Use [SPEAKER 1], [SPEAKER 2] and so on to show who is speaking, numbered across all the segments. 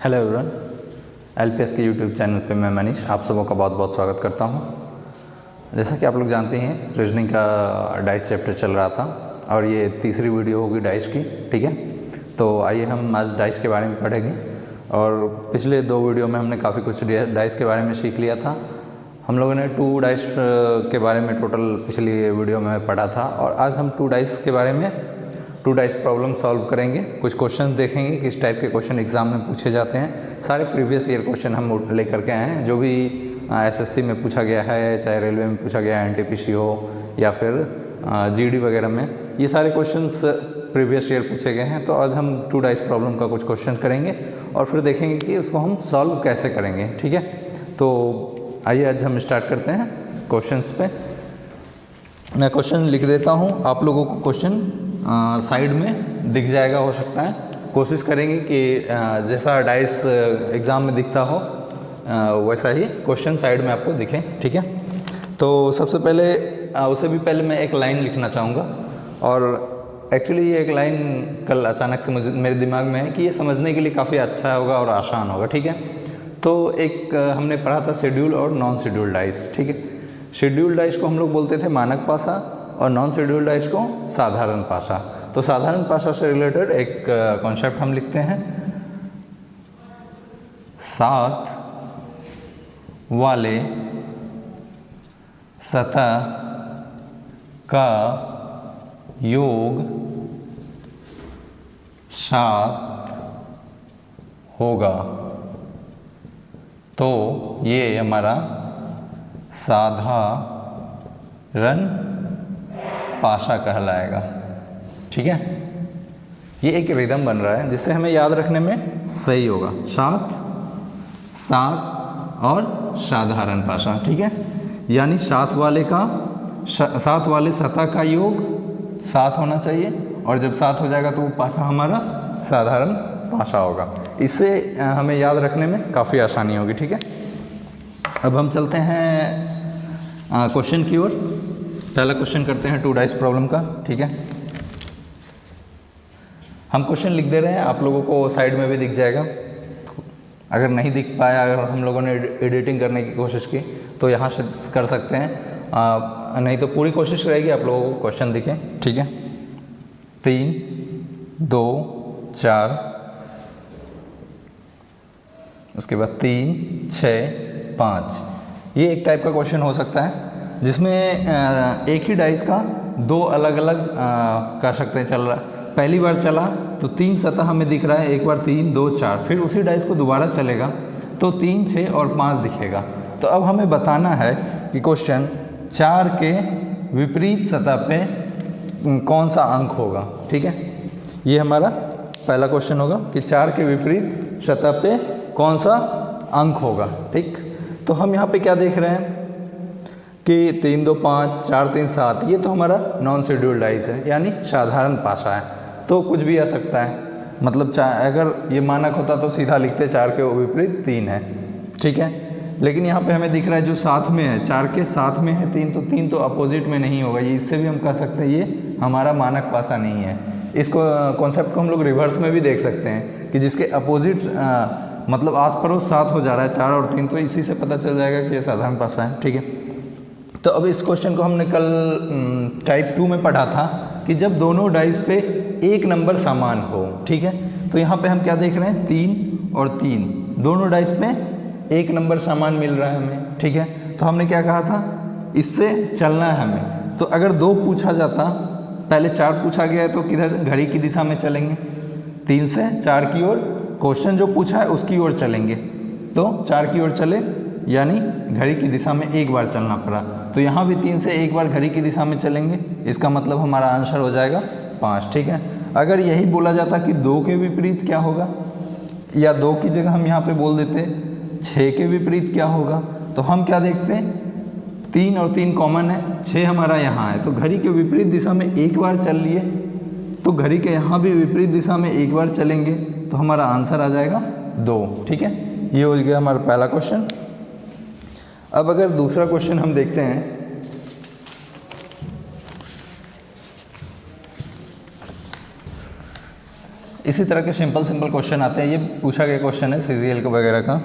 [SPEAKER 1] Hello everyone, LPS के YouTube channel पे मैं मनीष आप सबों का बहुत बहुत स्वागत करता हूँ। जैसा कि आप लोग जानते हैं, रीजनिंग का डाइस चैप्टर चल रहा था और ये तीसरी वीडियो होगी डाइस की। ठीक है, तो आइए हम आज डाइस के बारे में पढ़ेंगे। और पिछले दो वीडियो में हमने काफ़ी कुछ डाइस के बारे में सीख लिया था। हम लोगों ने 2 डाइस के बारे में टोटल पिछली वीडियो में पढ़ा था और आज हम 2 डाइस के बारे में 2 डाइस प्रॉब्लम सॉल्व करेंगे। कुछ क्वेश्चन देखेंगे किस टाइप के क्वेश्चन एग्जाम में पूछे जाते हैं। सारे प्रीवियस ईयर क्वेश्चन हम लेकर के आए हैं, जो भी एसएससी में पूछा गया है, चाहे रेलवे में पूछा गया है, एनटीपीसी हो या फिर जीडी वगैरह में, ये सारे क्वेश्चंस प्रीवियस ईयर पूछे गए हैं। तो आज हम 2 डाइस प्रॉब्लम का कुछ क्वेश्चन करेंगे और फिर देखेंगे कि उसको हम सॉल्व कैसे करेंगे। ठीक है, तो आइए आज हम स्टार्ट करते हैं क्वेश्चंस पे। मैं क्वेश्चन लिख देता हूँ, आप लोगों को क्वेश्चन साइड में दिख जाएगा, हो सकता है। कोशिश करेंगे कि जैसा डाइस एग्ज़ाम में दिखता हो वैसा ही क्वेश्चन साइड में आपको दिखे। ठीक है, तो सबसे पहले उससे भी पहले मैं एक लाइन लिखना चाहूँगा। और एक्चुअली ये एक लाइन कल अचानक से मेरे दिमाग में है कि ये समझने के लिए काफ़ी अच्छा होगा और आसान होगा। ठीक है, तो एक हमने पढ़ा था शेड्यूल और नॉन शेड्यूल डाइस। ठीक है, शेड्यूल डाइस को हम लोग बोलते थे मानक पासा और नॉन शेड्यूल डाइस को साधारण पासा। तो साधारण पासा से रिलेटेड एक कॉन्सेप्ट हम लिखते हैं, साथ वाले सतह का योग 7 होगा, तो ये हमारा साधारण पासा कहलाएगा। ठीक है, ये एक रिदम बन रहा है जिससे हमें याद रखने में सही होगा। 7 और साधारण पासा। ठीक है, यानी साथ वाले सतह का योग 7 होना चाहिए और जब 7 हो जाएगा तो वो पासा हमारा साधारण पासा होगा। इससे हमें याद रखने में काफ़ी आसानी होगी। ठीक है, अब हम चलते हैं क्वेश्चन की ओर। पहला क्वेश्चन करते हैं 2 डाइस प्रॉब्लम का। ठीक है, हम क्वेश्चन लिख दे रहे हैं, आप लोगों को साइड में भी दिख जाएगा। अगर नहीं दिख पाया, अगर हम लोगों ने एडिटिंग करने की कोशिश की तो यहाँ से कर सकते हैं, नहीं तो पूरी कोशिश रहेगी आप लोगों को क्वेश्चन दिखे। ठीक है, 3, 2, 4, उसके बाद 3, 6, 5। ये एक टाइप का क्वेश्चन हो सकता है जिसमें एक ही डाइस का 2 अलग अलग कर सकते हैं। चल रहा पहली बार चला तो 3 सतह हमें दिख रहा है, एक बार 3, 2, 4, फिर उसी डाइस को दोबारा चलेगा तो 3, 6 और 5 दिखेगा। तो अब हमें बताना है कि क्वेश्चन 4 के विपरीत सतह पे कौन सा अंक होगा। ठीक है, ये हमारा पहला क्वेश्चन होगा कि 4 के विपरीत सतह पे कौन सा अंक होगा। ठीक, तो हम यहाँ पे क्या देख रहे हैं कि 3, 2, 5, 4, 3, 7, ये तो हमारा नॉन शेड्यूल डाइस है, यानी साधारण पासा है। तो कुछ भी आ सकता है, मतलब अगर ये मानक होता तो सीधा लिखते 4 के विपरीत 3 है। ठीक है, लेकिन यहाँ पे हमें दिख रहा है जो साथ में है, 4 के साथ में है 3, तो 3 तो अपोजिट में नहीं होगा। ये इससे भी हम कह सकते हैं ये हमारा मानक पासा नहीं है। इसको कॉन्सेप्ट को हम लोग रिवर्स में भी देख सकते हैं कि जिसके अपोजिट मतलब आस पड़ोस 7 हो जा रहा है, 4 और 3, तो इसी से पता चल जाएगा कि ये साधारण पासा है। ठीक है, तो अब इस क्वेश्चन को हमने कल टाइप 2 में पढ़ा था कि जब दोनों डाइस पे एक नंबर समान हो। ठीक है, तो यहाँ पे हम क्या देख रहे हैं, 3 और 3 दोनों डाइस पे एक नंबर समान मिल रहा है हमें। ठीक है, तो हमने क्या कहा था, इससे चलना है हमें। तो अगर 2 पूछा जाता, पहले 4 पूछा गया है तो किधर, घड़ी की दिशा में चलेंगे, 3 से 4 की ओर, क्वेश्चन जो पूछा है उसकी ओर चलेंगे। तो 4 की ओर चले यानी घड़ी की दिशा में एक बार चलना पड़ा, तो यहाँ भी 3 से एक बार घड़ी की दिशा में चलेंगे, इसका मतलब हमारा आंसर हो जाएगा 5। ठीक है, अगर यही बोला जाता कि 2 के विपरीत क्या होगा, या 2 की जगह हम यहाँ पे बोल देते 6 के विपरीत क्या होगा, तो हम क्या देखते हैं, 3 और 3 कॉमन है, 6 हमारा यहाँ है, तो घड़ी के विपरीत दिशा में एक बार चल लिए, तो घड़ी के यहाँ भी विपरीत दिशा में एक बार चलेंगे, तो हमारा आंसर आ जाएगा 2। ठीक है, ये हो गया हमारा पहला क्वेश्चन। अब अगर दूसरा क्वेश्चन हम देखते हैं, इसी तरह के सिंपल क्वेश्चन आते हैं। ये पूछा गया क्वेश्चन है CGL का वगैरह का।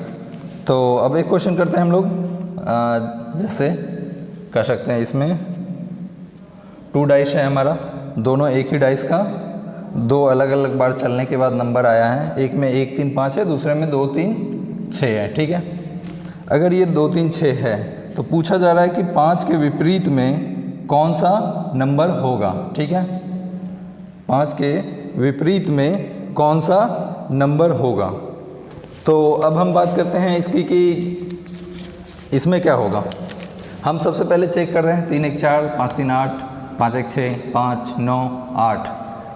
[SPEAKER 1] तो अब एक क्वेश्चन करते हैं हम लोग, जैसे कर सकते हैं, इसमें 2 डाइस है हमारा, दोनों एक ही डाइस का 2 अलग अलग बार चलने के बाद नंबर आया है। एक में 1 3 5 है, दूसरे में 2 3 6 है। ठीक है, अगर ये 2 3 6 है तो पूछा जा रहा है कि 5 के विपरीत में कौन सा नंबर होगा। ठीक है, 5 के विपरीत में कौन सा नंबर होगा। तो अब हम बात करते हैं इसकी कि इसमें क्या होगा। हम सबसे पहले चेक कर रहे हैं 3 1 4 5 3 8 5 1 6 5 9 8,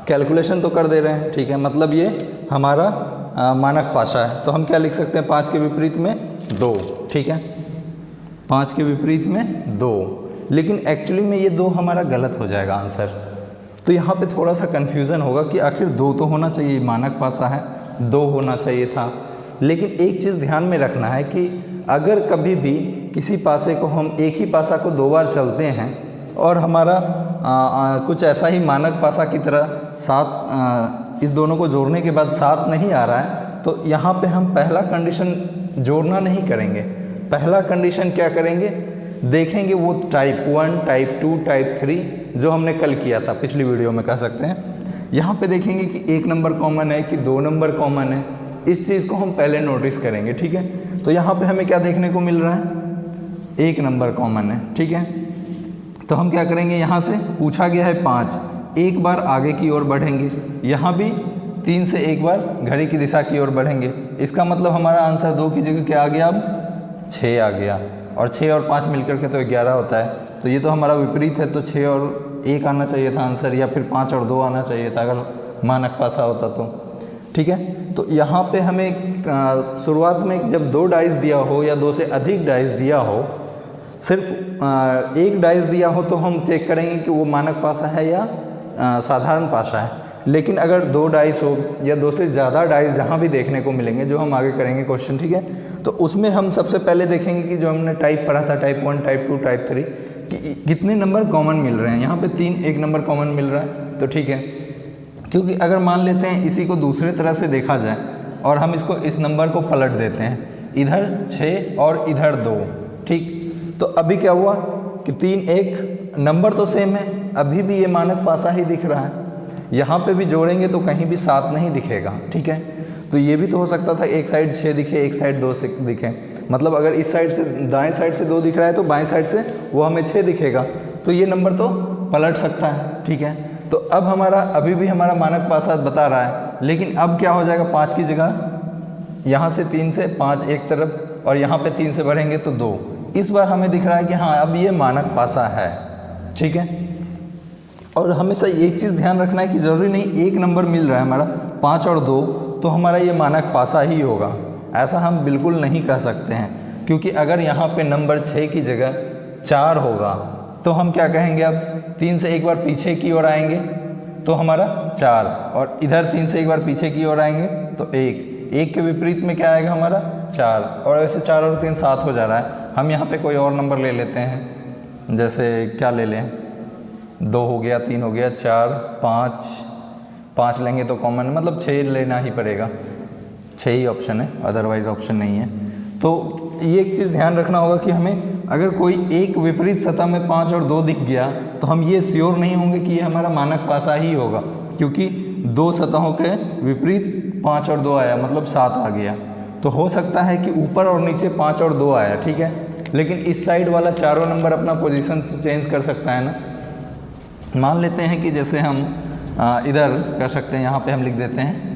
[SPEAKER 1] कैलकुलेशन तो कर दे रहे हैं। ठीक है, मतलब ये हमारा मानक पासा है। तो हम क्या लिख सकते हैं, 5 के विपरीत में 2। ठीक है, 5 के विपरीत में 2, लेकिन एक्चुअली में ये 2 हमारा गलत हो जाएगा आंसर। तो यहाँ पे थोड़ा सा कन्फ्यूज़न होगा कि आखिर 2 तो होना चाहिए, मानक पासा है, 2 होना चाहिए था। लेकिन एक चीज़ ध्यान में रखना है कि अगर कभी भी किसी पासे को हम एक ही पासा को 2 बार चलते हैं और हमारा कुछ ऐसा ही मानक पासा की तरह 7 इस दोनों को जोड़ने के बाद 7 नहीं आ रहा है, तो यहाँ पे हम पहला कंडीशन जोड़ना नहीं करेंगे। पहला कंडीशन क्या करेंगे, देखेंगे वो टाइप 1 टाइप 2 टाइप 3 जो हमने कल किया था, पिछली वीडियो में कह सकते हैं। यहाँ पे देखेंगे कि 1 नंबर कॉमन है कि 2 नंबर कॉमन है, इस चीज़ को हम पहले नोटिस करेंगे। ठीक है, तो यहाँ पे हमें क्या देखने को मिल रहा है, 1 नंबर कॉमन है। ठीक है, तो हम क्या करेंगे, यहाँ से पूछा गया है 5, एक बार आगे की ओर बढ़ेंगे, यहाँ भी 3 से एक बार घड़ी की दिशा की ओर बढ़ेंगे। इसका मतलब हमारा आंसर 2 की जगह क्या आ गया, अब 6 आ गया, और 6 और 5 मिलकर के तो 11 होता है। तो ये तो हमारा विपरीत है, तो 6 और 1 आना चाहिए था आंसर, या फिर 5 और 2 आना चाहिए था अगर मानक पासा होता तो। ठीक है, तो यहाँ पे हमें शुरुआत में जब 2 डाइस दिया हो या 2 से अधिक डाइस दिया हो, सिर्फ 1 डाइस दिया हो तो हम चेक करेंगे कि वो मानक पासा है या साधारण पासा है। लेकिन अगर 2 डाइस हो या 2 से ज़्यादा डाइस जहाँ भी देखने को मिलेंगे, जो हम आगे करेंगे क्वेश्चन, ठीक है, तो उसमें हम सबसे पहले देखेंगे कि जो हमने टाइप पढ़ा था, टाइप 1 टाइप 2 टाइप 3, कि कितने नंबर कॉमन मिल रहे हैं। यहाँ पे 3 1 नंबर कॉमन मिल रहा है, तो ठीक है। क्योंकि अगर मान लेते हैं इसी को दूसरे तरह से देखा जाए और हम इसको इस नंबर को पलट देते हैं, इधर 6 और इधर 2, ठीक, तो अभी क्या हुआ कि 3 1 नंबर तो सेम है, अभी भी ये मानक पासा ही दिख रहा है। यहाँ पे भी जोड़ेंगे तो कहीं भी 7 नहीं दिखेगा। ठीक है, तो ये भी तो हो सकता था एक साइड 6 दिखे, एक साइड 2 से दिखे, मतलब अगर इस साइड से दाएं साइड से 2 दिख रहा है तो बाएं साइड से वो हमें 6 दिखेगा, तो ये नंबर तो पलट सकता है। ठीक है, तो अब हमारा अभी भी हमारा मानक पासा बता रहा है, लेकिन अब क्या हो जाएगा, 5 की जगह यहाँ से 3 से 5 एक तरफ और यहाँ पे 3 से बढ़ेंगे तो 2। इस बार हमें दिख रहा है कि हाँ अब ये मानक पासा है। ठीक है, और हमेशा एक चीज़ ध्यान रखना है कि ज़रूरी नहीं एक नंबर मिल रहा है हमारा 5 और 2 तो हमारा ये मानक पासा ही होगा, ऐसा हम बिल्कुल नहीं कह सकते हैं। क्योंकि अगर यहाँ पे नंबर 6 की जगह 4 होगा तो हम क्या कहेंगे, अब 3 से एक बार पीछे की ओर आएंगे तो हमारा 4, और इधर 3 से एक बार पीछे की ओर आएंगे तो 1 के विपरीत में क्या आएगा हमारा 4, और ऐसे 4 और 3 7 हो जा रहा है। हम यहाँ पे कोई और नंबर ले लेते हैं, जैसे क्या ले लें, 2 हो गया, 3 हो गया, 4 5 लेंगे तो कॉमन, मतलब 6 लेना ही पड़ेगा, 6 ही ऑप्शन है, अदरवाइज ऑप्शन नहीं है। तो ये एक चीज़ ध्यान रखना होगा कि हमें अगर कोई एक विपरीत सतह में 5 और 2 दिख गया तो हम ये श्योर नहीं होंगे कि ये हमारा मानक पासा ही होगा, क्योंकि 2 सतहों के विपरीत 5 और 2 आया, मतलब 7 आ गया। तो हो सकता है कि ऊपर और नीचे 5 और 2 आया, ठीक है, लेकिन इस साइड वाला चारों नंबर अपना पोजीशन चेंज कर सकता है ना। मान लेते हैं कि जैसे हम इधर कर सकते हैं, यहाँ पे हम लिख देते हैं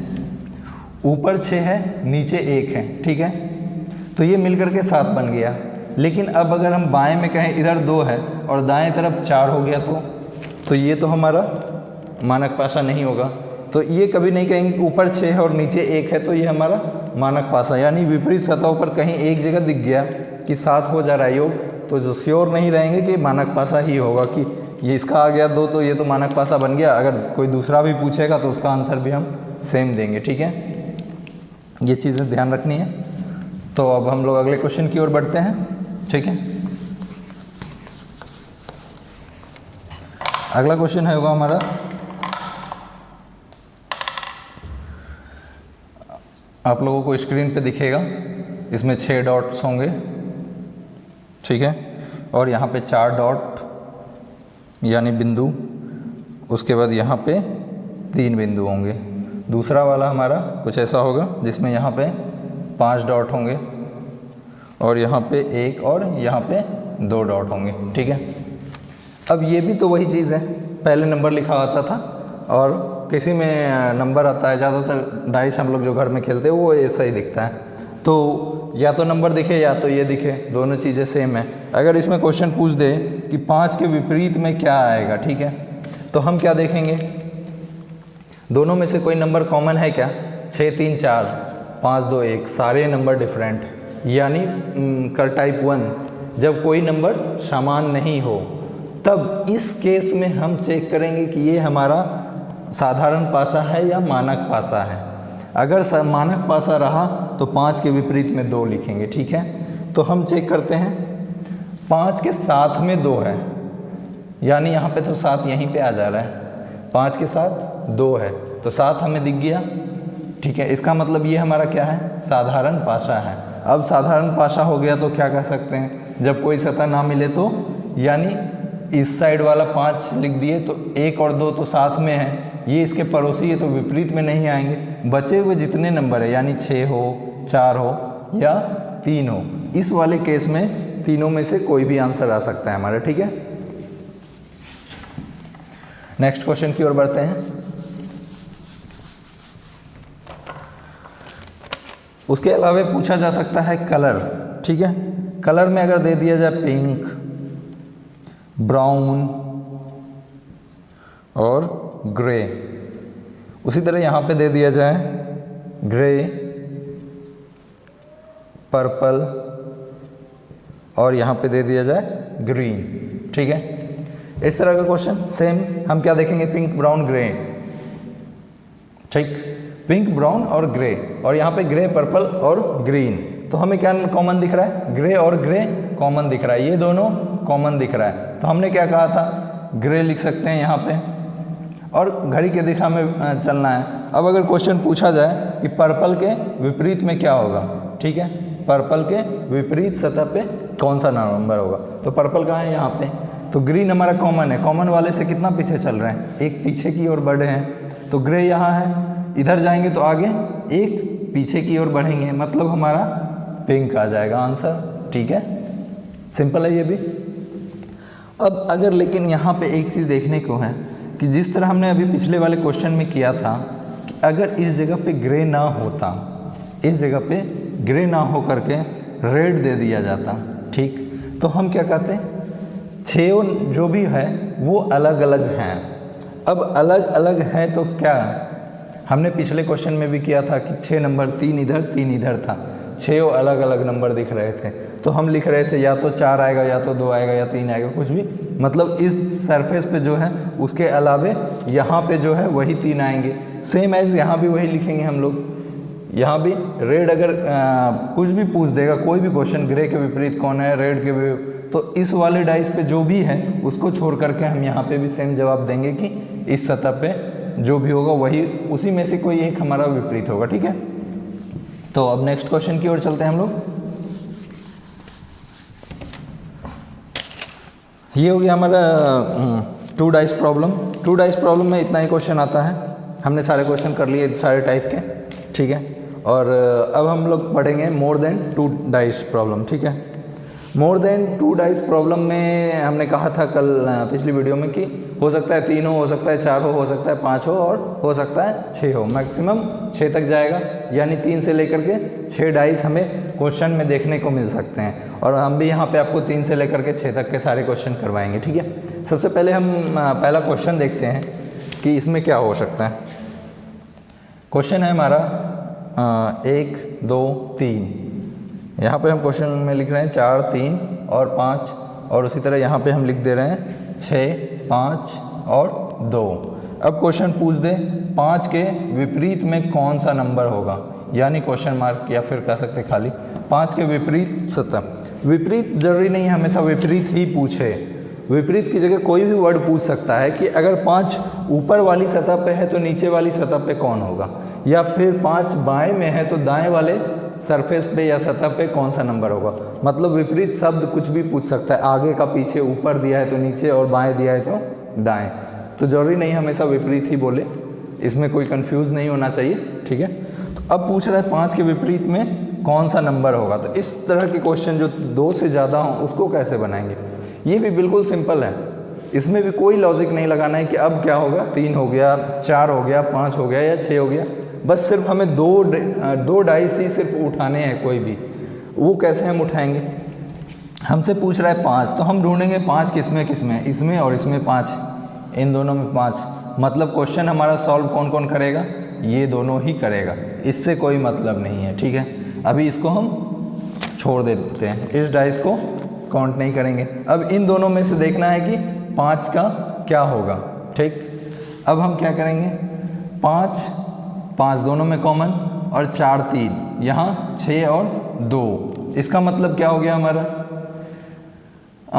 [SPEAKER 1] ऊपर 6 है नीचे 1 है, ठीक है, तो ये मिलकर के 7 बन गया। लेकिन अब अगर हम बाएं में कहें इधर 2 है और दाएं तरफ 4 हो गया तो ये तो हमारा मानक पासा नहीं होगा। तो ये कभी नहीं कहेंगे कि ऊपर 6 है और नीचे 1 है तो ये हमारा मानक पासा, यानी विपरीत सतहों पर कहीं एक जगह दिख गया कि 7 हो जा रहा है योग, तो जो श्योर नहीं रहेंगे कि मानक पासा ही होगा कि ये इसका आ गया 2 तो ये तो मानक पासा बन गया। अगर कोई दूसरा भी पूछेगा तो उसका आंसर भी हम सेम देंगे। ठीक है, ये चीज़ें ध्यान रखनी है। तो अब हम लोग अगले क्वेश्चन की ओर बढ़ते हैं। ठीक है, अगला क्वेश्चन है होगा हमारा आप लोगों को स्क्रीन पे दिखेगा, इसमें 6 डॉट्स होंगे, ठीक है, और यहाँ पे 4 डॉट यानी बिंदु, उसके बाद यहाँ पे 3 बिंदु होंगे। दूसरा वाला हमारा कुछ ऐसा होगा जिसमें यहाँ पे 5 डॉट होंगे और यहाँ पे 1 और यहाँ पे 2 डॉट होंगे, ठीक है। अब ये भी तो वही चीज़ है, पहले नंबर लिखा आता था और किसी में नंबर आता है, ज़्यादातर डाइस हम लोग जो घर में खेलते हैं वो ऐसा ही दिखता है, तो या तो नंबर दिखे या तो ये दिखे, दोनों चीज़ें सेम है। अगर इसमें क्वेश्चन पूछ दे कि 5 के विपरीत में क्या आएगा, ठीक है, तो हम क्या देखेंगे, दोनों में से कोई नंबर कॉमन है क्या? 6 3 4 5 2 1, सारे नंबर डिफरेंट, यानी कर टाइप 1 जब कोई नंबर समान नहीं हो तब इस केस में हम चेक करेंगे कि ये हमारा साधारण पासा है या मानक पासा है। अगर मानक पासा रहा तो 5 के विपरीत में 2 लिखेंगे, ठीक है। तो हम चेक करते हैं, 5 के साथ में 2 है, यानी यहाँ पे तो 7 यहीं पे आ जा रहा है, 5 के साथ 2 है तो 7 हमें दिख गया, ठीक है। इसका मतलब ये हमारा क्या है? साधारण पासा है। अब साधारण पासा हो गया तो क्या कर सकते हैं, जब कोई सतह ना मिले तो, यानी इस साइड वाला 5 लिख दिए तो 1 और 2 तो साथ में है, ये इसके पड़ोसी है तो विपरीत में नहीं आएंगे। बचे हुए जितने नंबर है, यानी 6 हो 4 हो या 3 हो, इस वाले केस में तीनों में से कोई भी आंसर आ सकता है हमारा, ठीक है। नेक्स्ट क्वेश्चन की ओर बढ़ते हैं। उसके अलावा पूछा जा सकता है कलर, ठीक है। कलर में अगर दे दिया जाए पिंक, ब्राउन और ग्रे, उसी तरह यहाँ पे दे दिया जाए ग्रे, पर्पल और यहाँ पे दे दिया जाए ग्रीन, ठीक है। इस तरह का क्वेश्चन सेम हम क्या देखेंगे, पिंक ब्राउन ग्रे, ठीक, पिंक ब्राउन और ग्रे, और यहाँ पे ग्रे पर्पल और ग्रीन, तो हमें क्या कॉमन दिख रहा है? ग्रे और ग्रे कॉमन दिख रहा है, ये दोनों कॉमन दिख रहा है, तो हमने क्या कहा था, ग्रे लिख सकते हैं यहाँ पे और घड़ी के दिशा में चलना है। अब अगर क्वेश्चन पूछा जाए कि पर्पल के विपरीत में क्या होगा, ठीक है, पर्पल के विपरीत सतह पे कौन सा नंबर होगा, तो पर्पल कहाँ है? यहाँ पे, तो ग्रीन हमारा कॉमन है, कॉमन वाले से कितना पीछे चल रहे हैं, एक पीछे की ओर बढ़े हैं, तो ग्रे यहाँ है, इधर जाएंगे तो आगे एक पीछे की ओर बढ़ेंगे, मतलब हमारा पिंक आ जाएगा आंसर, ठीक है। सिंपल है ये भी। अब अगर लेकिन यहाँ पे एक चीज़ देखने को है कि जिस तरह हमने अभी पिछले वाले क्वेश्चन में किया था कि अगर इस जगह पे ग्रे ना होता, इस जगह पे ग्रे ना हो करके रेड दे दिया जाता, ठीक, तो हम क्या कहते हैं, 6 जो भी है वो अलग अलग हैं। अब अलग अलग है तो क्या, हमने पिछले क्वेश्चन में भी किया था कि 6 नंबर, 3 इधर 3 इधर था, 6 अलग अलग नंबर दिख रहे थे, तो हम लिख रहे थे या तो 4 आएगा या तो 2 आएगा या 3 आएगा, कुछ भी, मतलब इस सरफेस पे जो है उसके अलावे यहाँ पे जो है वही 3 आएंगे। सेम एज यहाँ भी वही लिखेंगे हम लोग, यहाँ भी रेड अगर कुछ भी पूछ देगा, कोई भी क्वेश्चन, ग्रे के विपरीत कौन है, रेड के विपरीत, तो इस वाले डाइस पे जो भी है उसको छोड़ करके हम यहाँ पे भी सेम जवाब देंगे कि इस सतह पे जो भी होगा वही, उसी में से कोई एक हमारा विपरीत होगा, ठीक है। तो अब नेक्स्ट क्वेश्चन की ओर चलते हैं हम लोग। ये हो गया हमारा 2 डाइस प्रॉब्लम। 2 डाइस प्रॉब्लम में इतना ही क्वेश्चन आता है, हमने सारे क्वेश्चन कर लिए सारे टाइप के, ठीक है। और अब हम लोग पढ़ेंगे मोर देन 2 डाइस प्रॉब्लम, ठीक है। मोर देन 2 डाइस प्रॉब्लम में हमने कहा था कल पिछली वीडियो में कि हो सकता है 3 हो सकता है 4 हो सकता है 5 हो और हो सकता है 6 हो, मैक्सिमम 6 तक जाएगा, यानी 3 से लेकर के 6 डाइस हमें क्वेश्चन में देखने को मिल सकते हैं, और हम भी यहाँ पे आपको 3 से लेकर के 6 तक के सारे क्वेश्चन करवाएंगे, ठीक है। सबसे पहले हम पहला क्वेश्चन देखते हैं कि इसमें क्या हो सकता है। क्वेश्चन है हमारा 1 2 3, यहाँ पे हम क्वेश्चन में लिख रहे हैं 4 3 और 5, और उसी तरह यहाँ पे हम लिख दे रहे हैं 6 5 और 2। अब क्वेश्चन पूछ दे 5 के विपरीत में कौन सा नंबर होगा, यानी क्वेश्चन मार्क, या फिर कह सकते खाली 5 के विपरीत सतह। विपरीत जरूरी नहीं है हमेशा विपरीत ही पूछे, विपरीत की जगह कोई भी वर्ड पूछ सकता है कि अगर 5 ऊपर वाली सतह पे है तो नीचे वाली सतह पे कौन होगा, या फिर 5 बाएं में है तो दाएं वाले सरफेस पे या सतह पे कौन सा नंबर होगा। मतलब विपरीत शब्द कुछ भी पूछ सकता है, आगे का पीछे, ऊपर दिया है तो नीचे और बाएं दिया है तो दाएं। तो जरूरी नहीं हमेशा विपरीत ही बोले, इसमें कोई कंफ्यूज नहीं होना चाहिए, ठीक है। तो अब पूछ रहा है 5 के विपरीत में कौन सा नंबर होगा। तो इस तरह के क्वेश्चन जो 2 से ज़्यादा हों उसको कैसे बनाएंगे, ये भी बिल्कुल सिंपल है, इसमें भी कोई लॉजिक नहीं लगाना है कि अब क्या होगा, 3 हो गया, 4 हो गया, 5 हो गया या 6 हो गया। बस सिर्फ हमें दो डाइस ही सिर्फ उठाने हैं, कोई भी। वो कैसे हम उठाएंगे, हमसे पूछ रहा है 5, तो हम ढूंढेंगे 5 किसमें किसमें, इसमें और इसमें 5, इन दोनों में 5। मतलब क्वेश्चन हमारा सॉल्व कौन कौन करेगा, ये दोनों ही करेगा, इससे कोई मतलब नहीं है, ठीक है। अभी इसको हम छोड़ देते हैं, इस डाइस को काउंट नहीं करेंगे। अब इन दोनों में से देखना है कि 5 का क्या होगा, ठीक। अब हम क्या करेंगे, 5 दोनों में कॉमन और 4 3, यहाँ 6 और 2। इसका मतलब क्या हो गया हमारा,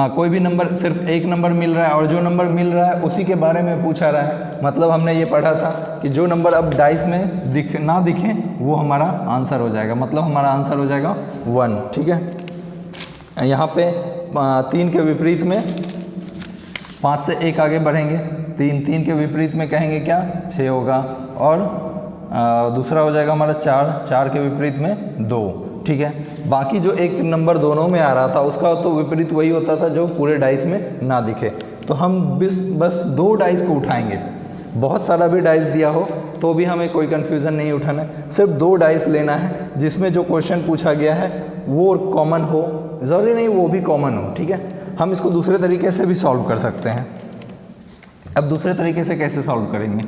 [SPEAKER 1] कोई भी नंबर, सिर्फ एक नंबर मिल रहा है और जो नंबर मिल रहा है उसी के बारे में पूछा रहा है। मतलब हमने ये पढ़ा था कि जो नंबर अब डाइस में ना दिखे वो हमारा आंसर हो जाएगा, मतलब हमारा आंसर हो जाएगा 1, ठीक है। यहाँ पे 3 के विपरीत में 5 से 1 आगे बढ़ेंगे, 3 के विपरीत में कहेंगे क्या, 6 होगा, और दूसरा हो जाएगा हमारा 4 के विपरीत में 2, ठीक है। बाकी जो एक नंबर दोनों में आ रहा था उसका तो विपरीत वही होता था जो पूरे डाइस में ना दिखे। तो हम बस 2 डाइस को उठाएंगे, बहुत सारा भी डाइस दिया हो तो भी हमें कोई कन्फ्यूज़न नहीं उठाना है, सिर्फ 2 डाइस लेना है जिसमें जो क्वेश्चन पूछा गया है वो कॉमन हो, ज़रूरी नहीं वो भी कॉमन हो, ठीक है। हम इसको दूसरे तरीके से भी सॉल्व कर सकते हैं। अब दूसरे तरीके से कैसे सॉल्व करेंगे,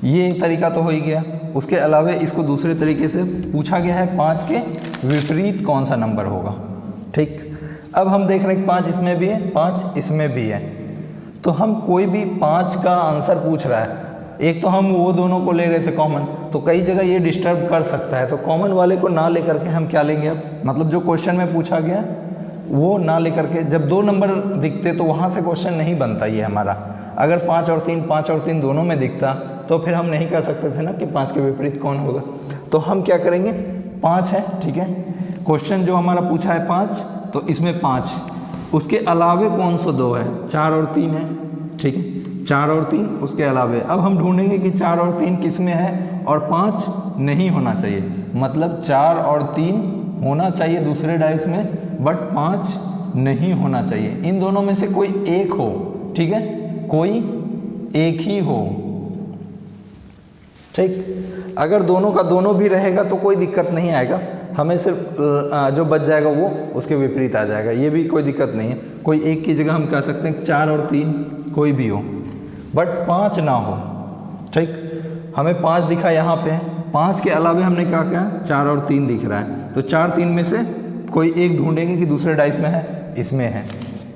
[SPEAKER 1] ये एक तरीका तो हो ही गया, उसके अलावा इसको दूसरे तरीके से पूछा गया है 5 के विपरीत कौन सा नंबर होगा, ठीक। अब हम देख रहे हैं 5 इसमें भी है, 5 इसमें भी है, तो हम कोई भी 5 का आंसर पूछ रहा है, एक तो हम वो दोनों को ले रहे थे कॉमन, तो कई जगह ये डिस्टर्ब कर सकता है, तो कॉमन वाले को ना लेकर के हम क्या लेंगे, अब मतलब जो क्वेश्चन में पूछा गया वो ना लेकर के, जब 2 नंबर दिखते तो वहाँ से क्वेश्चन नहीं बनता ये हमारा। अगर 5 और 3 दोनों में दिखता तो फिर हम नहीं कह सकते थे ना कि 5 के विपरीत कौन होगा। तो हम क्या करेंगे, 5 है, ठीक है, क्वेश्चन जो हमारा पूछा है 5, तो इसमें 5, उसके अलावे कौन सा 2 है, 4 और 3 है, ठीक है, 4 और 3 उसके अलावे। अब हम ढूंढेंगे कि 4 और 3 किस में है और 5 नहीं होना चाहिए, मतलब 4 और 3 होना चाहिए दूसरे डाइस में, बट 5 नहीं होना चाहिए। इन दोनों में से कोई एक हो, ठीक है, कोई एक ही हो, ठीक। अगर दोनों का दोनों भी रहेगा तो कोई दिक्कत नहीं आएगा, हमें सिर्फ जो बच जाएगा वो उसके विपरीत आ जाएगा, ये भी कोई दिक्कत नहीं है। कोई एक की जगह हम कह सकते हैं 4 और 3 कोई भी हो, बट 5 ना हो, ठीक। हमें 5 दिखा यहाँ पे, 5 के अलावे हमने क्या किया, 4 और 3 दिख रहा है, तो 4 3 में से कोई एक ढूंढेंगे कि दूसरे डाइस में है, इसमें है,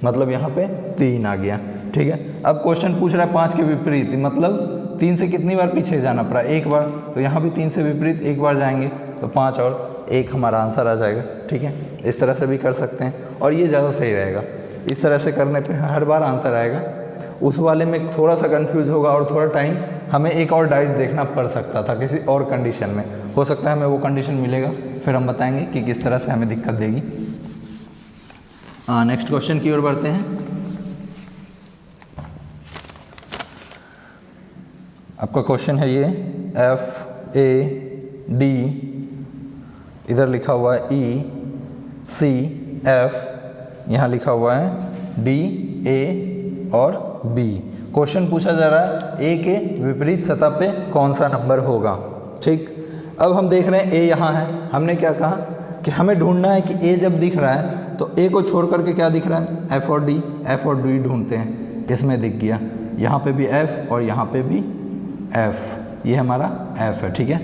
[SPEAKER 1] मतलब यहाँ पे 3 आ गया, ठीक है। अब क्वेश्चन पूछ रहा है 5 के विपरीत, मतलब 3 से कितनी बार पीछे जाना पड़ा, 1 बार, तो यहाँ भी 3 से विपरीत 1 बार जाएंगे, तो 5 और 1 हमारा आंसर आ जाएगा, ठीक है। इस तरह से भी कर सकते हैं और ये ज़्यादा सही रहेगा, इस तरह से करने पे हर बार आंसर आएगा। उस वाले में थोड़ा सा कंफ्यूज होगा और थोड़ा टाइम हमें एक और डाइस देखना पड़ सकता था किसी और कंडीशन में, हो सकता है हमें वो कंडीशन मिलेगा, फिर हम बताएंगे कि किस तरह से हमें दिक्कत देगी। नेक्स्ट क्वेश्चन की ओर बढ़ते हैं। आपका क्वेश्चन है ये FAD, इधर लिखा हुआ है ECF, यहाँ लिखा हुआ है DA और B। क्वेश्चन पूछा जा रहा है A के विपरीत सतह पे कौन सा नंबर होगा, ठीक। अब हम देख रहे हैं A यहाँ है, हमने क्या कहा कि हमें ढूंढना है कि A जब दिख रहा है तो A को छोड़ करके क्या दिख रहा है, F और D ढूंढते हैं। इसमें दिख गया, यहाँ पे भी F और यहाँ पे भी F, ये हमारा F है, ठीक है।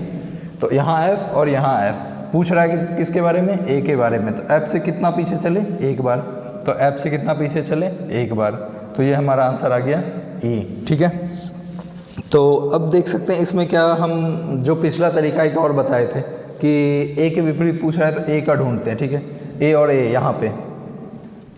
[SPEAKER 1] तो यहाँ F और यहाँ F पूछ रहा है कि किसके बारे में, A के बारे में, तो F से कितना पीछे चले, 1 बार, तो F से कितना पीछे चले, 1 बार, तो ये हमारा आंसर आ गया E, ठीक है। तो अब देख सकते हैं इसमें क्या, हम जो पिछला तरीका एक और बताए थे कि A के विपरीत पूछ रहा है तो A का ढूंढते हैं, ठीक है। A और A यहाँ पे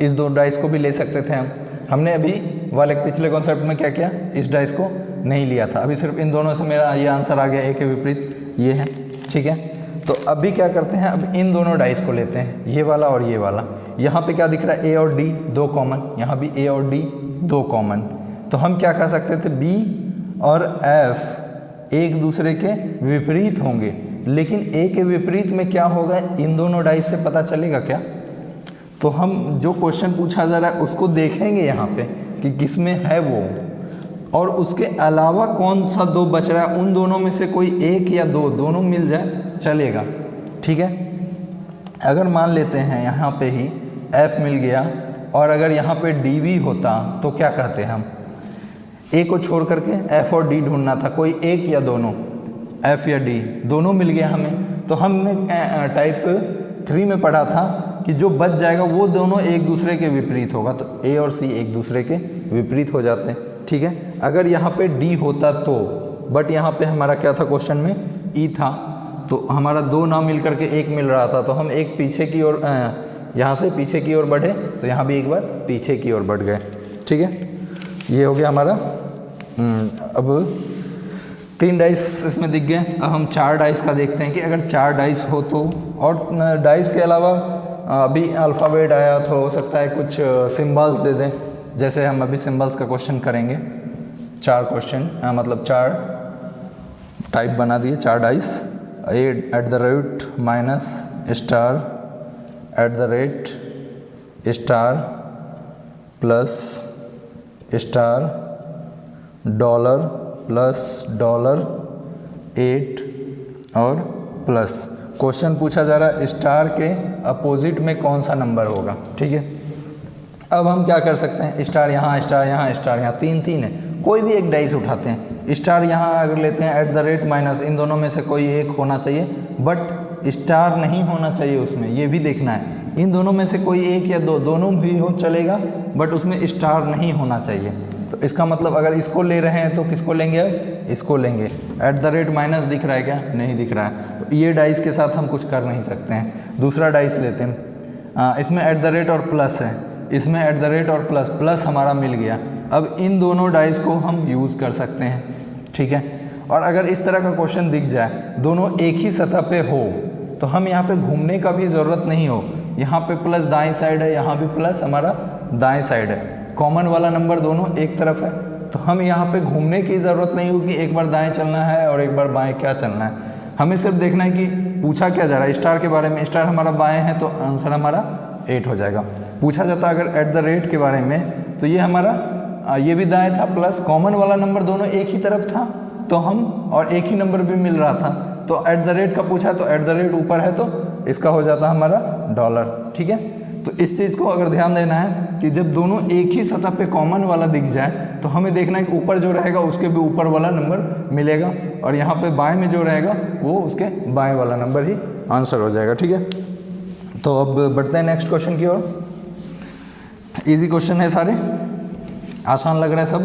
[SPEAKER 1] इस 2 डाइस को भी ले सकते थे हम, हमने अभी वाले पिछले कॉन्सेप्ट में क्या किया, इस डाइस को नहीं लिया था, अभी सिर्फ इन दोनों से मेरा ये आंसर आ गया, ए के विपरीत ये है, ठीक है। तो अभी क्या करते हैं, अब इन दोनों डाइस को लेते हैं, ये वाला और ये वाला। यहाँ पे क्या दिख रहा है, ए और डी दो कॉमन, यहाँ भी ए और डी दो कॉमन। तो हम क्या कर सकते थे, बी और एफ एक दूसरे के विपरीत होंगे, लेकिन ए के विपरीत में क्या होगा, इन दोनों डाइस से पता चलेगा क्या। तो हम जो क्वेश्चन पूछा जा रहा है उसको देखेंगे यहाँ पे कि किस में है वो, और उसके अलावा कौन सा दो बच रहा है, उन दोनों में से कोई एक या दो, दोनों मिल जाए चलेगा, ठीक है। अगर मान लेते हैं यहाँ पे ही F मिल गया और अगर यहाँ पे D भी होता तो क्या कहते हैं हम, A को छोड़ करके F और D ढूंढना था, कोई एक या दोनों, F या D दोनों मिल गया हमें। तो हमने टाइप 3 में पढ़ा था कि जो बच जाएगा वो दोनों एक दूसरे के विपरीत होगा, तो A और C एक दूसरे के विपरीत हो जाते हैं, ठीक है। अगर यहाँ पे D होता तो, बट यहाँ पे हमारा क्या था क्वेश्चन में, E था, तो हमारा दो ना मिल करके एक मिल रहा था, तो हम एक पीछे की ओर, यहाँ से पीछे की ओर बढ़े, तो यहाँ भी एक बार पीछे की ओर बढ़ गए, ठीक है। ये हो गया हमारा। अब 3 डाइस इसमें दिख गए, अब हम 4 डाइस का देखते हैं कि अगर 4 डाइस हो तो, और डाइस के अलावा अभी अल्फ़ाबेट आया तो हो सकता है कुछ सिंबल्स दे दें, जैसे हम अभी सिंबल्स का क्वेश्चन करेंगे। 4 क्वेश्चन मतलब 4 टाइप बना दिए, 4 dice, @ minus star, @ star plus star, dollar plus dollar, 8 और प्लस। क्वेश्चन पूछा जा रहा है स्टार के अपोजिट में कौन सा नंबर होगा, ठीक है। अब हम क्या कर सकते हैं, स्टार यहाँ, स्टार यहाँ, स्टार यहाँ, 3 है, कोई भी एक डाइस उठाते हैं। स्टार यहाँ अगर लेते हैं, @ माइनस, इन दोनों में से कोई एक होना चाहिए, बट स्टार नहीं होना चाहिए उसमें, ये भी देखना है। इन दोनों में से कोई एक या दो, दोनों भी हो चलेगा, बट उसमें स्टार नहीं होना चाहिए। तो इसका मतलब अगर इसको ले रहे हैं तो किसको लेंगे, अब इसको लेंगे। @ माइनस दिख रहा है क्या, नहीं दिख रहा है, तो ये डाइस के साथ हम कुछ कर नहीं सकते हैं। दूसरा डाइस लेते हैं, इसमें @ और प्लस है, इसमें @ और प्लस, प्लस हमारा मिल गया। अब इन दोनों डाइस को हम यूज़ कर सकते हैं, ठीक है। और अगर इस तरह का क्वेश्चन दिख जाए, दोनों एक ही सतह पे हो, तो हम यहाँ पे घूमने का भी ज़रूरत नहीं हो। यहाँ पे प्लस दाएं साइड है, यहाँ भी प्लस हमारा दाएं साइड है, कॉमन वाला नंबर दोनों एक तरफ है, तो हम यहाँ पे घूमने की ज़रूरत नहीं होगी, एक बार दाएं चलना है और एक बार बाएं क्या चलना है। हमें सिर्फ देखना है कि पूछा क्या जा रहा है, स्टार के बारे में, स्टार हमारा बाएँ है तो आंसर हमारा 8 हो जाएगा। पूछा जाता अगर @ के बारे में, तो ये हमारा ये भी दाएं था, प्लस कॉमन वाला नंबर दोनों एक ही तरफ था, तो हम और एक ही नंबर भी मिल रहा था, तो @ का पूछा तो @ ऊपर है, तो इसका हो जाता हमारा डॉलर, ठीक है। तो इस चीज़ को अगर ध्यान देना है कि जब दोनों एक ही सतह पे कॉमन वाला दिख जाए, तो हमें देखना है कि ऊपर जो रहेगा उसके भी ऊपर वाला नंबर मिलेगा, और यहाँ पे बाएं में जो रहेगा वो उसके बाएं वाला नंबर ही आंसर हो जाएगा, ठीक है। तो अब बढ़ते हैं नेक्स्ट क्वेश्चन की ओर। इजी क्वेश्चन है, सारे आसान लग रहा है सब।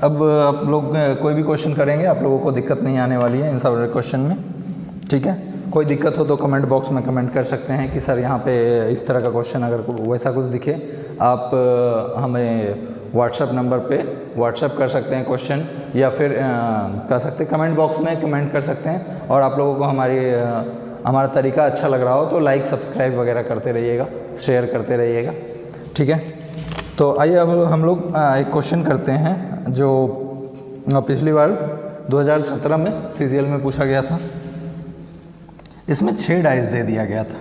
[SPEAKER 1] अब आप लोग कोई भी क्वेश्चन करेंगे, आप लोगों को दिक्कत नहीं आने वाली है इन सब क्वेश्चन में, ठीक है। कोई दिक्कत हो तो कमेंट बॉक्स में कमेंट कर सकते हैं कि सर यहाँ पे इस तरह का क्वेश्चन अगर वैसा कुछ दिखे, आप हमें व्हाट्सएप नंबर पे व्हाट्सएप कर सकते हैं क्वेश्चन, या फिर कर सकते कमेंट बॉक्स में कमेंट कर सकते हैं। और आप लोगों को हमारा तरीका अच्छा लग रहा हो तो लाइक सब्सक्राइब वगैरह करते रहिएगा, शेयर करते रहिएगा, ठीक है। तो आइए अब हम लोग एक क्वेश्चन करते हैं जो पिछली बार 2017 में CGL में पूछा गया था। इसमें 6 डाइस दे दिया गया था,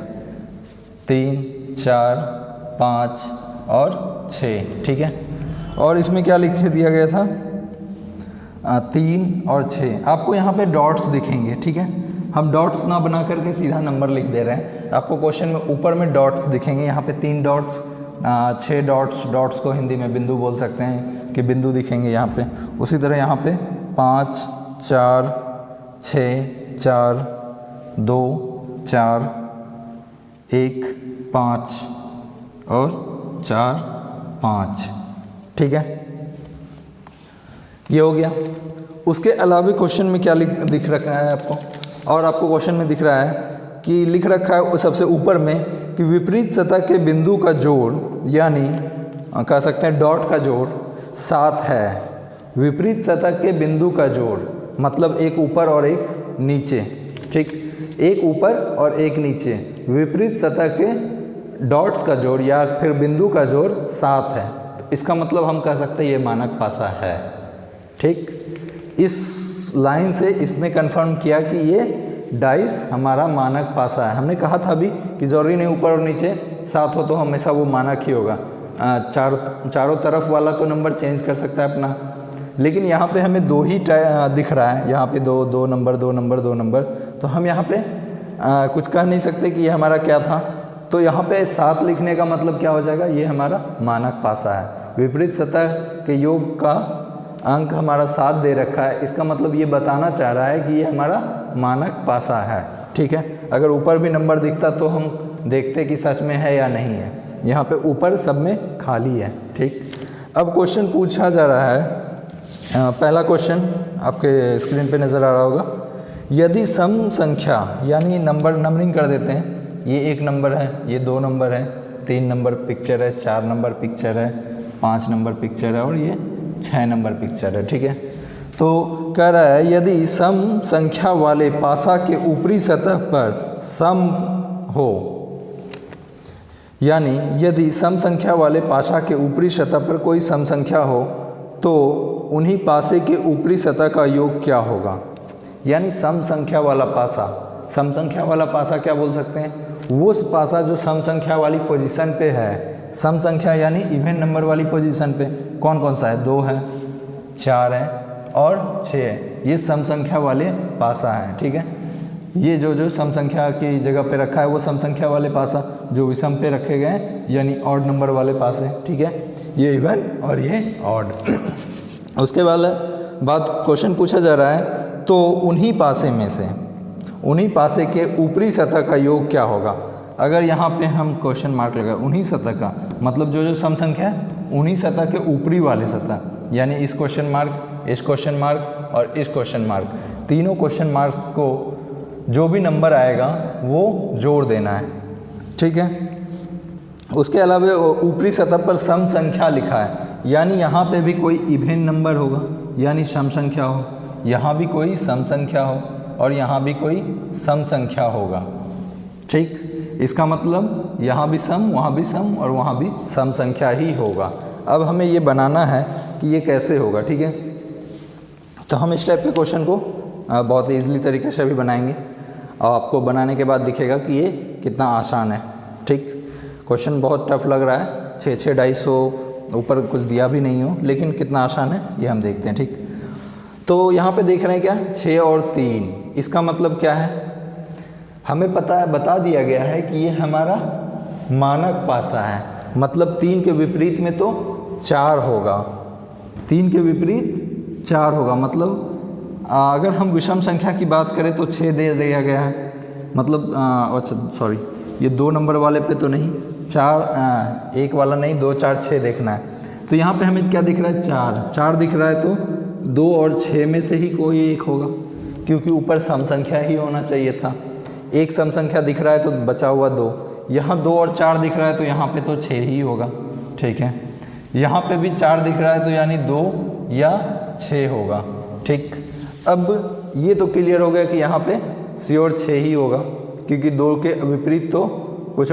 [SPEAKER 1] 3, 4, 5 और 6, ठीक है। और इसमें क्या लिख दिया गया था, 3 और 6। आपको यहाँ पे डॉट्स दिखेंगे, ठीक है। हम डॉट्स ना बना करके सीधा नंबर लिख दे रहे हैं। आपको क्वेश्चन में ऊपर में डॉट्स दिखेंगे, यहाँ पे 3 डॉट्स, 6 डॉट्स, डॉट्स को हिंदी में बिंदु बोल सकते हैं कि बिंदु दिखेंगे यहाँ पे। उसी तरह यहाँ पे 5, 4, 6, 4, 2, 4, 1, 5 और 4, 5, ठीक है। ये हो गया। उसके अलावा क्वेश्चन में क्या दिख रखा है आपको, और आपको क्वेश्चन में दिख रहा है कि लिख रखा है सबसे ऊपर में कि विपरीत सतह के बिंदु का जोड़ यानी कह सकते हैं डॉट का जोड़ 7 है। विपरीत सतह के बिंदु का जोड़, मतलब एक ऊपर और एक नीचे, ठीक, एक ऊपर और एक नीचे, विपरीत सतह के डॉट्स का जोड़ या फिर बिंदु का जोड़ 7 है। इसका मतलब हम कह सकते हैं ये मानक पासा है, ठीक। इस लाइन से इसने कंफर्म किया कि ये डाइस हमारा मानक पासा है। हमने कहा था अभी कि जरूरी नहीं ऊपर और नीचे 7 हो तो हमेशा वो मानक ही होगा, चारों तरफ वाला तो नंबर चेंज कर सकता है अपना, लेकिन यहाँ पे हमें 2 ही दिख रहा है, यहाँ पे 2 नंबर 2 नंबर 2 नंबर, तो हम यहाँ पे कुछ कह नहीं सकते कि ये हमारा क्या था। तो यहाँ पे 7 लिखने का मतलब क्या हो जाएगा, ये हमारा मानक पासा है। विपरीत सतह के योग का अंक हमारा 7 दे रखा है, इसका मतलब ये बताना चाह रहा है कि ये हमारा मानक पासा है, ठीक है। अगर ऊपर भी नंबर दिखता तो हम देखते कि सच में है या नहीं है। यहाँ पे ऊपर सब में खाली है, ठीक। अब क्वेश्चन पूछा जा रहा है, पहला क्वेश्चन आपके स्क्रीन पे नज़र आ रहा होगा। यदि सम संख्या, यानी नंबरिंग कर देते हैं, ये 1 नंबर है, ये 2 नंबर है, 3 नंबर पिक्चर है, 4 नंबर पिक्चर है, 5 नंबर पिक्चर है और ये 6 नंबर पिक्चर है, ठीक है। तो कह रहा है यदि सम संख्या वाले पासा के ऊपरी सतह पर सम हो, यानी यदि सम संख्या वाले पासा के ऊपरी सतह पर कोई सम संख्या हो तो उन्हीं पासे के ऊपरी सतह का योग क्या होगा। यानी सम संख्या वाला पासा, सम संख्या वाला पासा क्या बोल सकते हैं, वो पासा जो सम संख्या वाली पोजीशन पे है। सम संख्या यानी इवन नंबर वाली पोजीशन पे कौन कौन सा है, 2 है, 4 है और 6 है, ये सम संख्या वाले पासा है, ठीक है। ये जो सम संख्या की जगह पे रखा है वो सम संख्या वाले पासा, जो विषम पे रखे गए हैं यानी ऑड नंबर वाले पासे, ठीक है। ये इवन और ये ऑड। उसके बाद क्वेश्चन पूछा जा रहा है तो उन्हीं पासे में से, उन्हीं पासे के ऊपरी सतह का योग क्या होगा। अगर यहाँ पे हम क्वेश्चन मार्क लगाए, उन्हीं सतह का मतलब जो सम संख्या है उन्हीं सतह के ऊपरी वाले सतह, यानी इस क्वेश्चन मार्क, इस क्वेश्चन मार्क और इस क्वेश्चन मार्क, तीनों क्वेश्चन मार्क को जो भी नंबर आएगा वो जोड़ देना है, ठीक है। उसके अलावा ऊपरी सतह पर सम संख्या लिखा है, यानी यहाँ पे भी कोई इवन नंबर होगा यानी सम संख्या हो, यहाँ भी कोई सम संख्या हो और यहाँ भी कोई सम संख्या होगा, ठीक। इसका मतलब यहाँ भी सम, वहाँ भी सम और वहाँ भी सम संख्या ही होगा। अब हमें ये बनाना है कि ये कैसे होगा, ठीक है। तो हम इस टाइप के क्वेश्चन को बहुत ईजिली तरीके से भी बनाएंगे और आपको बनाने के बाद दिखेगा कि ये कितना आसान है, ठीक। क्वेश्चन बहुत टफ लग रहा है, 6 डाइस हो, ऊपर कुछ दिया भी नहीं हो, लेकिन कितना आसान है ये हम देखते हैं, ठीक। तो यहाँ पे देख रहे हैं क्या, 6 और 3, इसका मतलब क्या है, हमें पता है, बता दिया गया है कि ये हमारा मानक पासा है, मतलब 3 के विपरीत में तो 4 होगा, 3 के विपरीत 4 होगा, मतलब अगर हम विषम संख्या की बात करें तो 6 दे दिया गया है, मतलब अच्छा सॉरी, ये 2 नंबर वाले पे तो नहीं, 4 1 वाला नहीं, 2 4 6 देखना है। तो यहाँ पे हमें क्या दिख रहा है, 4 दिख रहा है, तो 2 और 6 में से ही कोई एक होगा, क्योंकि ऊपर सम संख्या ही होना चाहिए था। एक सम संख्या दिख रहा है तो बचा हुआ 2, यहाँ 2 और 4 दिख रहा है तो यहाँ पे तो 6 ही होगा, ठीक है। यहाँ पे भी 4 दिख रहा है तो यानी 2 या 6 होगा, ठीक। अब ये तो क्लियर हो गया कि यहाँ पे श्योर 6 ही होगा, क्योंकि 2 के विपरीत तो कुछ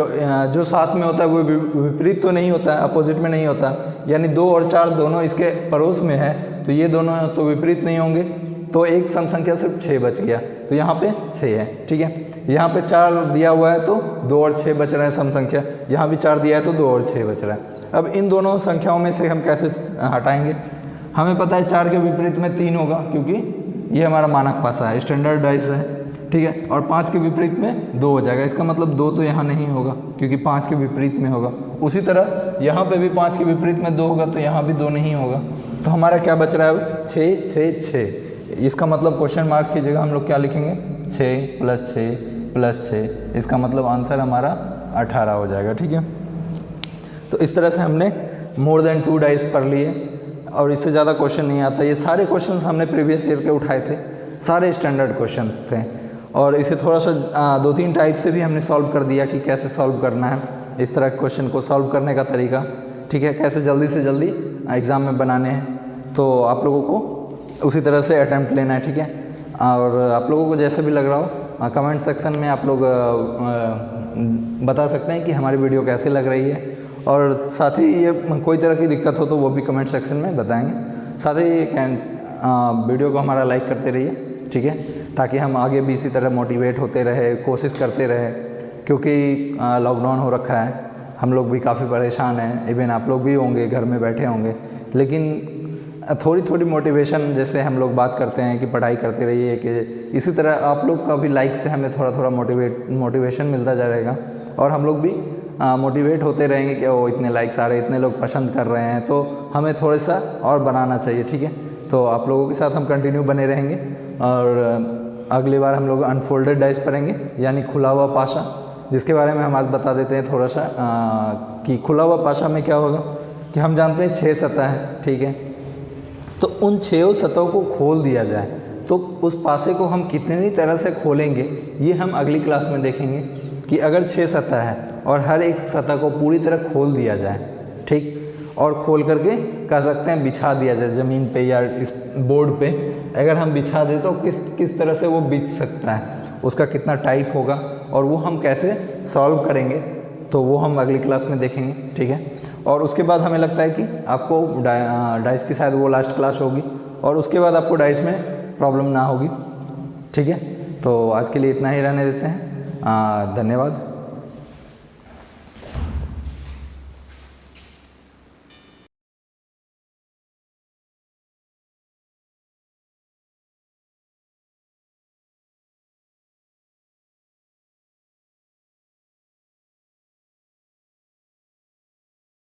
[SPEAKER 1] जो साथ में होता है वो विपरीत तो नहीं होता है, अपोजिट में नहीं होता, यानी 2 और 4 दोनों इसके पड़ोस में है, तो ये दोनों तो विपरीत नहीं होंगे, तो एक सम संख्या सिर्फ 6 बच गया, तो यहाँ पे 6 है, ठीक है। यहाँ पे 4 दिया हुआ है तो 2 और 6 बच रहा है सम संख्या, यहाँ भी 4 दिया है तो 2 और 6 बच रहा है। अब इन दोनों संख्याओं में से हम कैसे हटाएंगे, हमें पता है 4 के विपरीत में 3 होगा, क्योंकि ये हमारा मानक पासा है, स्टैंडर्ड डाइस है, ठीक है। और 5 के विपरीत में 2 हो जाएगा, इसका मतलब 2 तो यहाँ नहीं होगा क्योंकि 5 के विपरीत में होगा। उसी तरह यहाँ पे भी 5 के विपरीत में 2 होगा तो यहाँ भी 2 नहीं होगा, तो हमारा क्या बच रहा है अब 6 6 6। इसका मतलब क्वेश्चन मार्क की जगह हम लोग क्या लिखेंगे, 6 + 6 + 6, इसका मतलब आंसर हमारा 18 हो जाएगा, ठीक है। तो इस तरह से हमने मोर देन 2 डाइस पढ़ लिए और इससे ज़्यादा क्वेश्चन नहीं आता। ये सारे क्वेश्चन हमने प्रीवियस ईयर के उठाए थे, सारे स्टैंडर्ड क्वेश्चन थे, और इसे थोड़ा सा 2-3 टाइप से भी हमने सॉल्व कर दिया कि कैसे सॉल्व करना है, इस तरह के क्वेश्चन को सॉल्व करने का तरीका, ठीक है, कैसे जल्दी से जल्दी एग्ज़ाम में बनाने हैं। तो आप लोगों को उसी तरह से अटैम्प्ट लेना है, ठीक है। और आप लोगों को जैसे भी लग रहा हो कमेंट सेक्शन में आप लोग बता सकते हैं कि हमारी वीडियो कैसे लग रही है, और साथ ही ये कोई तरह की दिक्कत हो तो वो भी कमेंट सेक्शन में बताएंगे। साथ ही वीडियो को हमारा लाइक करते रहिए, ठीक है, ताकि हम आगे भी इसी तरह मोटिवेट होते रहे, कोशिश करते रहे, क्योंकि लॉकडाउन हो रखा है, हम लोग भी काफ़ी परेशान हैं, इवन आप लोग भी होंगे, घर में बैठे होंगे। लेकिन थोड़ी थोड़ी मोटिवेशन, जैसे हम लोग बात करते हैं कि पढ़ाई करते रहिए, कि इसी तरह आप लोग का भी लाइक से हमें थोड़ा थोड़ा मोटिवेशन मिलता जाएगा, और हम लोग भी मोटिवेट होते रहेंगे कि ओ इतने लाइक्स आ रहे हैं, इतने लोग पसंद कर रहे हैं, तो हमें थोड़ा सा और बनाना चाहिए, ठीक है। तो आप लोगों के साथ हम कंटिन्यू बने रहेंगे, और अगली बार हम लोग अनफोल्डेड डाइस पढ़ेंगे, यानी खुला हुआ पाशा, जिसके बारे में हम आज बता देते हैं थोड़ा सा कि खुला हुआ पाशा में क्या होगा। कि हम जानते हैं 6 सतह है, ठीक है, तो उन 6 सतहों को खोल दिया जाए तो उस पासे को हम कितनी तरह से खोलेंगे, ये हम अगली क्लास में देखेंगे। कि अगर 6 सतह है और हर एक सतह को पूरी तरह खोल दिया जाए, ठीक, और खोल करके कह सकते हैं बिछा दिया जाए ज़मीन पे या इस बोर्ड पे, अगर हम बिछा दें तो किस तरह से वो बिछ सकता है, उसका कितना टाइप होगा, और वो हम कैसे सॉल्व करेंगे, तो वो हम अगली क्लास में देखेंगे, ठीक है। और उसके बाद हमें लगता है कि आपको डाइस की शायद वो लास्ट क्लास होगी, और उसके बाद आपको डाइस में प्रॉब्लम ना होगी, ठीक है। तो आज के लिए इतना ही रहने देते हैं, धन्यवाद।